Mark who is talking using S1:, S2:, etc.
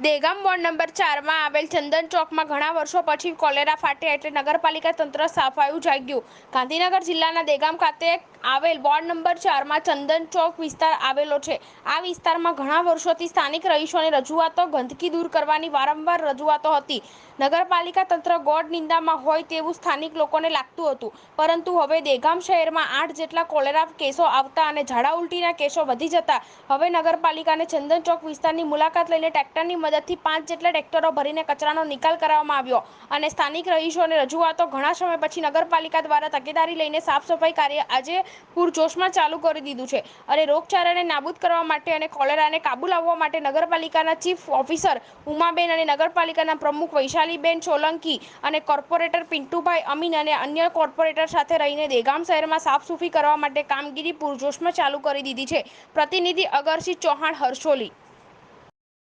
S1: Degam ward number 4માં આવેલ ચંદન ચોકમાં ઘણા વર્ષો પછી કોલેરા ફાટ્યા એટલે નગરપાલિકા તંત્ર સાફાયું જાગ્યું। ગાંધીનગર જિલ્લાના દેગામ ખાતે આવેલ વોર્ડ નંબર 4માં ચંદન ચોક વિસ્તાર આવેલો છે। આ વિસ્તારમાં ઘણા વર્ષોથી સ્થાનિક રહીશોની રજૂઆતો ગંદકી દૂર કરવાની વારંવાર રજૂઆતો હતી। નગરપાલિકા તંત્ર ગોળ નિંદામાં હોય તેવું સ્થાનિક લોકોને લાગતું હતું, પરંતુ હવે દેગામ શહેરમાં 8 જેટલા કોલેરા કેસો આવતા અને ઝાડા ઉલટીના કેસો વધી જતા હવે નગરપાલિકાને ચંદન ચોક વિસ્તારની મુલાકાત લઈને ટ્રેક્ટરની મદદથી 5 જેટલા ટ્રેક્ટરો ભરીને કચરાનો નિકાલ કરવામાં આવ્યો અને સ્થાનિક રહીશોની રજૂઆતો ઘણા સમય પછી નગરપાલિકા દ્વારા તકેદારી લઈને સાફ સફાઈ કાર્ય આજે પૂરજોશમાં ચાલુ કરી દીધું છે અને રોગચાળાને નાબૂદ કરવા માટે અને કોલેરાને કાબૂ લાવવા માટે નગરપાલિકાના ચીફ ઓફિસર ઉમાબેન અને નગરપાલિકાના પ્રમુખ વૈશાલીબેન સોલંકી અને કોર્પોરેટર પિન્ટુભાઈ અમીન અને અન્ય કોર્પોરેટર સાથે રહીને દેગામ શહેરમાં સાફસૂફી કરવા માટે કામગીરી પૂરજોશમાં ચાલુ કરી દીધી છે। પ્રતિનિધિ અગરસિંહ ચૌહાણ, હરસોલી।